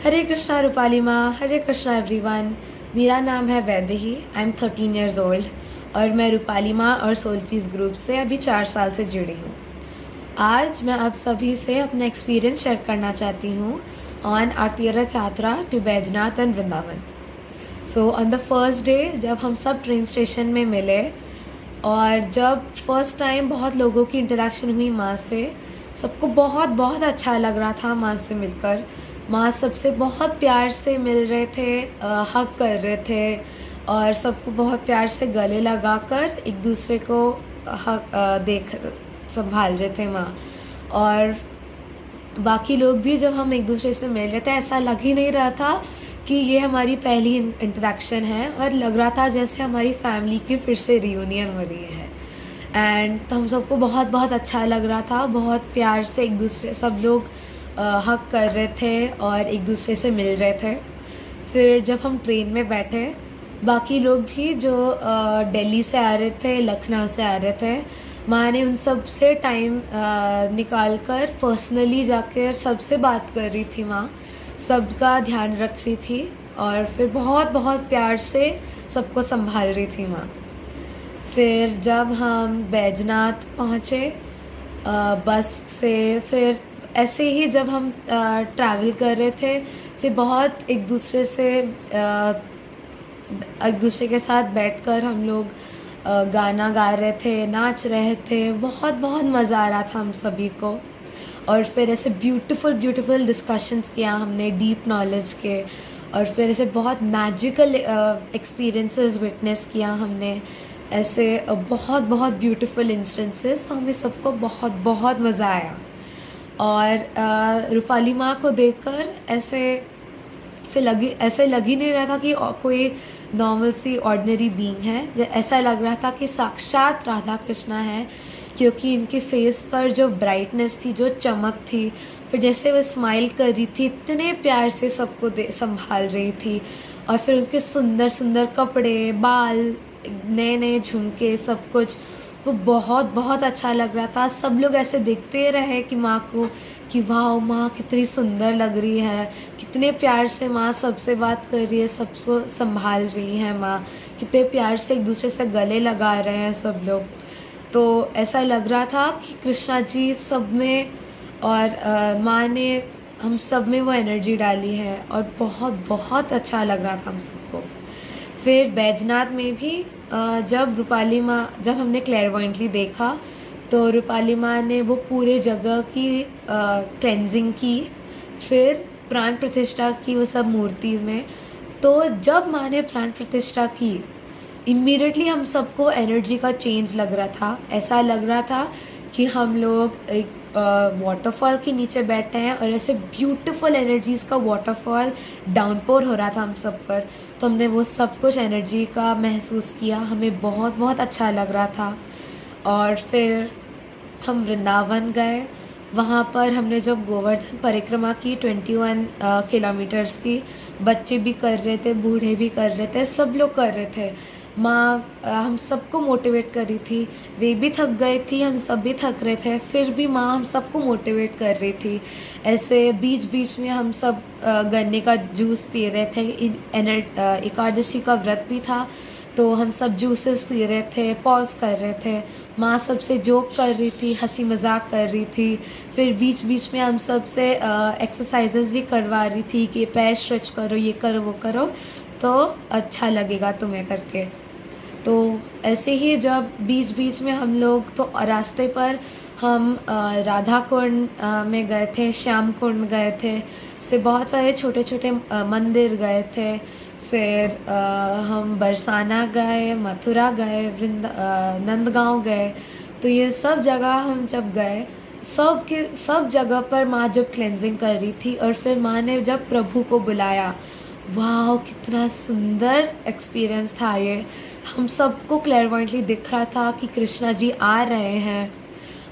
हरे कृष्णा रूपाली माँ, हरे कृष्णा एवरीवन। मेरा नाम है Vaidehi. I am 13 years old और मैं रूपाली माँ और सोल पीस ग्रुप से अभी 4 साल से जुड़ी हूँ। आज मैं आप सभी से अपना एक्सपीरियंस शेयर करना चाहती हूँ ऑन आर तीर्थ यात्रा to Baijnath and Vrindavan. So on the first day जब हम सब ट्रेन स्टेशन में मिले और जब फर्स्ट टाइम बहुत लोगों की इंटरेक्शन हुई माँ से, सबको बहुत बहुत अच्छा लग रहा था माँ से मिलकर। माँ सबसे बहुत प्यार से मिल रहे थे, हग कर रहे थे और सबको बहुत प्यार से गले लगाकर एक दूसरे को देख संभाल रहे थे माँ। और बाकी लोग भी जब हम एक दूसरे से मिल रहे थे ऐसा लग ही नहीं रहा था कि ये हमारी पहली इंटरेक्शन है, और लग रहा था जैसे हमारी फैमिली की फिर से रियूनियन हो रही है। एंड तो हम सबको बहुत बहुत अच्छा लग रहा था, बहुत प्यार से एक दूसरे सब लोग हग कर रहे थे और एक दूसरे से मिल रहे थे। फिर जब हम ट्रेन में बैठे, बाकी लोग भी जो दिल्ली से आ रहे थे, लखनऊ से आ रहे थे, माँ ने उन सब से टाइम निकाल कर पर्सनली जाकर सबसे बात कर रही थी। माँ सबका ध्यान रख रही थी और फिर बहुत बहुत प्यार से सबको संभाल रही थी माँ। फिर जब हम बैजनाथ पहुँचे बस से, फिर ऐसे ही जब हम ट्रैवल कर रहे थे से बहुत एक दूसरे के साथ बैठकर हम लोग गाना गा रहे थे, नाच रहे थे। बहुत बहुत मज़ा आ रहा था हम सभी को। और फिर ऐसे ब्यूटीफुल डिस्कशंस किया हमने, डीप नॉलेज के। और फिर ऐसे बहुत मैजिकल एक्सपीरियंसेस विटनेस किया हमने, ऐसे बहुत बहुत ब्यूटीफुल इंस्टेंसेस। तो हमें सबको बहुत बहुत मज़ा आया। और रूपाली माँ को देखकर ऐसे लग ही नहीं रहा था कि कोई नॉर्मल सी ऑर्डिनरी बीइंग है। ऐसा लग रहा था कि साक्षात राधा कृष्णा है, क्योंकि इनके फेस पर जो ब्राइटनेस थी, जो चमक थी, फिर जैसे वो स्माइल कर रही थी, इतने प्यार से सबको संभाल रही थी। और फिर उनके सुंदर सुंदर कपड़े, बाल, नए नए झुमके, सब कुछ वो बहुत बहुत अच्छा लग रहा था। सब लोग ऐसे देखते रहे कि माँ को, कि वाह माँ कितनी सुंदर लग रही है, कितने प्यार से माँ सबसे बात कर रही है, सबको संभाल रही है माँ, कितने प्यार से एक दूसरे से गले लगा रहे हैं सब लोग। तो ऐसा लग रहा था कि कृष्णा जी सब में और माँ ने हम सब में वो एनर्जी डाली है, और बहुत बहुत अच्छा लग रहा था हम सबको। फिर बैजनाथ में भी जब हमने क्लैरवॉयंटली देखा, तो रूपाली माँ ने वो पूरे जगह की क्लेंजिंग की, फिर प्राण प्रतिष्ठा की वो सब मूर्ति में। तो जब माँ ने प्राण प्रतिष्ठा की, इमीडिएटली हम सबको एनर्जी का चेंज लग रहा था। ऐसा लग रहा था कि हम लोग एक वाटरफॉल के नीचे बैठे हैं और ऐसे ब्यूटीफुल एनर्जीज़ का वाटरफॉल डाउनपोर हो रहा था हम सब पर। तो हमने वो सब कुछ एनर्जी का महसूस किया, हमें बहुत बहुत अच्छा लग रहा था। और फिर हम वृंदावन गए। वहाँ पर हमने जब गोवर्धन परिक्रमा की 21 किलोमीटर्स की, बच्चे भी कर रहे थे, बूढ़े भी कर रहे थे, सब लोग कर रहे थे। माँ हम सबको मोटिवेट कर रही थी, वे भी थक गए थी, हम सब भी थक रहे थे, फिर भी माँ हम सबको मोटिवेट कर रही थी। ऐसे बीच बीच में हम सब गन्ने का जूस पी रहे थे। एकादशी का व्रत भी था, तो हम सब जूसेस पी रहे थे, पॉज कर रहे थे। माँ सबसे जोक कर रही थी, हंसी मजाक कर रही थी। फिर बीच बीच में हम सब से एक्सरसाइजेस भी करवा रही थी कि पैर स्ट्रेच करो, ये करो, वो करो, तो अच्छा लगेगा तुम्हें करके। तो ऐसे ही जब बीच बीच में हम लोग, तो रास्ते पर हम राधा कुंड में गए थे, श्याम कुंड गए थे, से बहुत सारे छोटे छोटे मंदिर गए थे। फिर हम बरसाना गए, मथुरा गए, नंदगांव गए। तो ये सब जगह हम जब गए, सब जगह पर माँ जब क्लेंजिंग कर रही थी, और फिर माँ ने जब प्रभु को बुलाया, वाह कितना सुंदर एक्सपीरियंस था ये। हम सबको क्लैरवॉयंटली दिख रहा था कि कृष्णा जी आ रहे हैं।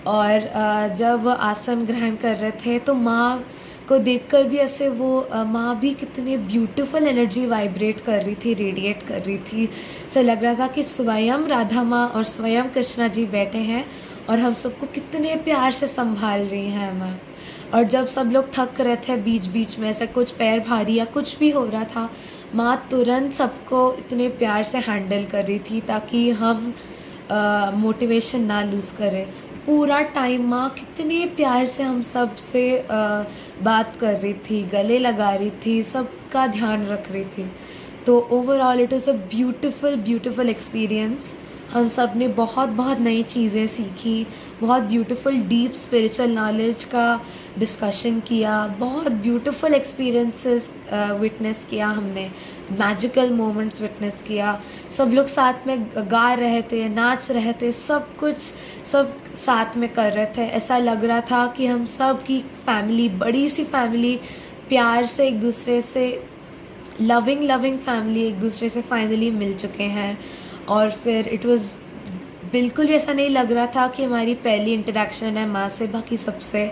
और जब आसन ग्रहण कर रहे थे, तो माँ को देखकर भी ऐसे माँ भी कितनी ब्यूटीफुल एनर्जी वाइब्रेट कर रही थी, रेडिएट कर रही थी। ऐसा लग रहा था कि स्वयं राधा माँ और स्वयं कृष्णा जी बैठे हैं और हम सबको कितने प्यार से संभाल रही हैं माँ। और जब सब लोग थक रहे थे बीच बीच में, ऐसे कुछ पैर भारी या कुछ भी हो रहा था, माँ तुरंत सबको इतने प्यार से हैंडल कर रही थी ताकि हम मोटिवेशन ना लूज़ करें। पूरा टाइम माँ कितने प्यार से हम सब से बात कर रही थी, गले लगा रही थी, सबका ध्यान रख रही थी। तो overall it was a beautiful beautiful experience. हम सब ने बहुत बहुत नई चीज़ें सीखी, बहुत ब्यूटीफुल डीप स्पिरिचुअल नॉलेज का डिस्कशन किया, बहुत ब्यूटीफुल एक्सपीरियंसेस विटनेस किया हमने, मैजिकल मोमेंट्स विटनेस किया। सब लोग साथ में गा रहे थे, नाच रहे थे, सब कुछ सब साथ में कर रहे थे। ऐसा लग रहा था कि हम सब की फैमिली, बड़ी सी फैमिली, प्यार से एक दूसरे से लविंग लविंग फैमिली एक दूसरे से फाइनली मिल चुके हैं। और फिर इट वाज बिल्कुल भी ऐसा नहीं लग रहा था कि हमारी पहली इंटरेक्शन है माँ से बाकी सबसे।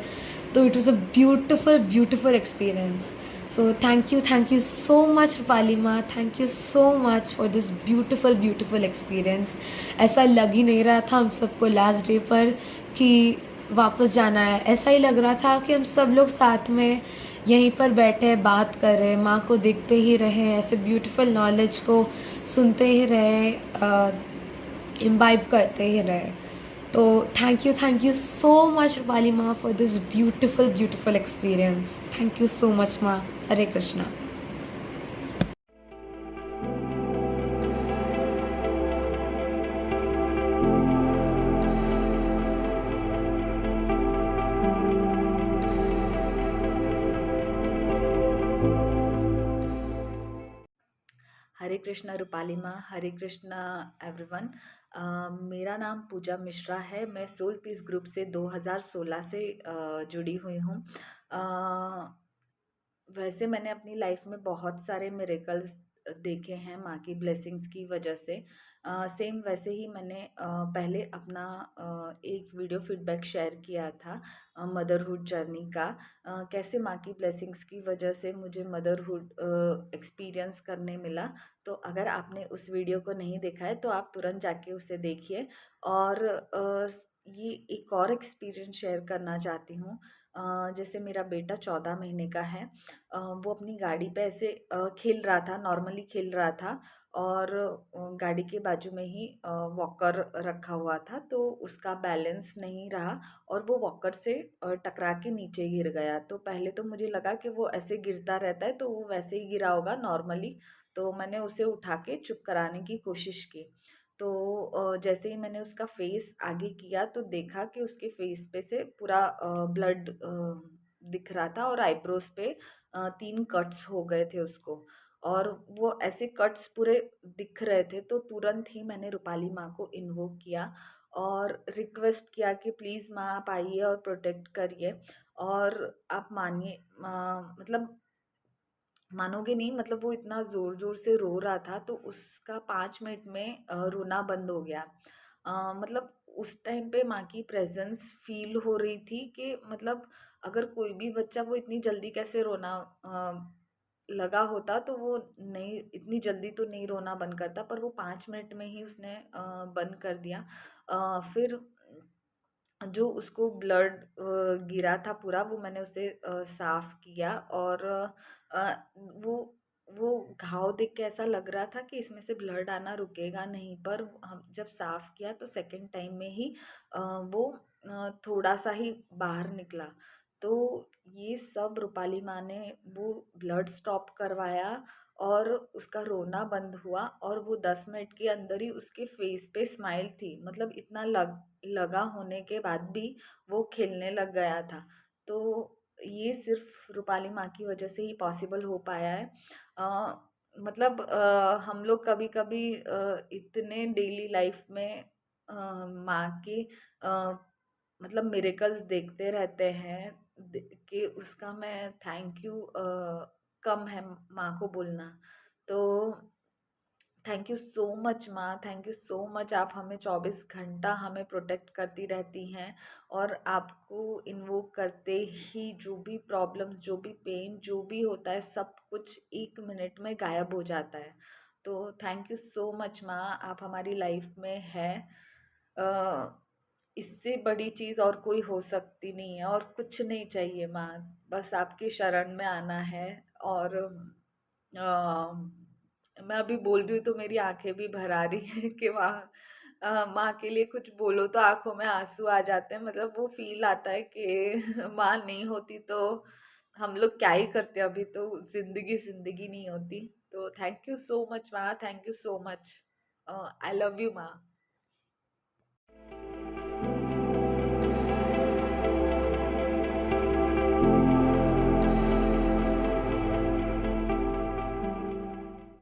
तो it was a beautiful beautiful experience. So thank you so much Rupali माँ, thank you so much for this beautiful beautiful experience. ऐसा लग ही नहीं रहा था हम सबको लास्ट डे पर कि वापस जाना है। ऐसा ही लग रहा था कि हम सब लोग साथ में यहीं पर बैठे बात कर रहे, माँ को देखते ही रहे, ऐसे ब्यूटीफुल नॉलेज को सुनते ही रहे, इम्बाइब करते ही रहे। तो thank you so much Rupali माँ for this beautiful beautiful experience. Thank you so much माँ। हरे कृष्णा। हरे कृष्णा रूपाली माँ, हरे कृष्णा एवरीवन। मेरा नाम पूजा मिश्रा है। मैं सोल पीस ग्रुप से 2016 से जुड़ी हुई हूँ। वैसे मैंने अपनी लाइफ में बहुत सारे मिरेकल्स देखे हैं माँ की ब्लेसिंग्स की वजह से। सेम वैसे ही मैंने पहले अपना एक वीडियो फीडबैक शेयर किया था मदरहुड जर्नी का। कैसे माँ की ब्लेसिंग्स की वजह से मुझे मदरहुड एक्सपीरियंस करने मिला। तो अगर आपने उस वीडियो को नहीं देखा है तो आप तुरंत जाके उसे देखिए। और ये एक और एक्सपीरियंस शेयर करना चाहती हूँ। जैसे मेरा बेटा 14 महीने का है। वो अपनी गाड़ी पे ऐसे खेल रहा था, नॉर्मली खेल रहा था। और गाड़ी के बाजू में ही वॉकर रखा हुआ था, तो उसका बैलेंस नहीं रहा और वो वॉकर से टकरा के नीचे गिर गया। तो पहले तो मुझे लगा कि वो ऐसे गिरता रहता है तो वो वैसे ही गिरा होगा नॉर्मली। तो मैंने उसे उठा के चुप कराने की कोशिश की। तो जैसे ही मैंने उसका फेस आगे किया तो देखा कि उसके फेस पे से पूरा ब्लड दिख रहा था और आईब्रोज पे 3 कट्स हो गए थे उसको। और वो ऐसे कट्स पूरे दिख रहे थे, तो तुरंत ही मैंने रूपाली माँ को इन्वोक किया और रिक्वेस्ट किया कि प्लीज़ माँ आप आइए और प्रोटेक्ट करिए। और आप मानिए, मतलब मानोगे नहीं, मतलब वो इतना ज़ोर ज़ोर से रो रहा था तो उसका 5 मिनट में रोना बंद हो गया। मतलब उस टाइम पे माँ की प्रेजेंस फील हो रही थी कि मतलब अगर कोई भी बच्चा वो इतनी जल्दी कैसे रोना लगा होता तो वो नहीं, इतनी जल्दी तो नहीं रोना बंद करता, पर वो 5 मिनट में ही उसने बंद कर दिया। फिर जो उसको ब्लड गिरा था पूरा वो मैंने उसे साफ किया। और अ, वो वो घाव देख के ऐसा लग रहा था कि इसमें से ब्लड आना रुकेगा नहीं, पर हम जब साफ किया तो सेकंड टाइम में ही वो थोड़ा सा ही बाहर निकला। तो ये सब रूपाली माँ ने वो ब्लड स्टॉप करवाया और उसका रोना बंद हुआ और वो 10 मिनट के अंदर ही उसके फेस पे स्माइल थी। मतलब इतना लगा होने के बाद भी वो खेलने लग गया था। तो ये सिर्फ रूपाली माँ की वजह से ही पॉसिबल हो पाया है। मतलब हम लोग कभी कभी इतने डेली लाइफ में माँ के अ, मतलब मिरेकल्स देखते रहते हैं कि उसका मैं थैंक यू कम है माँ को बोलना। तो थैंक यू सो मच माँ, थैंक यू सो मच। आप हमें 24 घंटा हमें प्रोटेक्ट करती रहती हैं और आपको इन्वोक करते ही जो भी प्रॉब्लम्स, जो भी पेन, जो भी होता है सब कुछ 1 मिनट में गायब हो जाता है। तो थैंक यू सो मच माँ, आप हमारी लाइफ में है। इससे बड़ी चीज़ और कोई हो सकती नहीं है, और कुछ नहीं चाहिए माँ। बस आपकी शरण में आना है। और मैं अभी बोल रही हूँ तो मेरी आंखें भी भर आ रही हैं कि माँ के लिए कुछ बोलो तो आंखों में आंसू आ जाते हैं। मतलब वो फील आता है कि माँ नहीं होती तो हम लोग क्या ही करते, अभी तो जिंदगी जिंदगी नहीं होती। तो थैंक यू सो मच माँ, thank you so much. I love you माँ।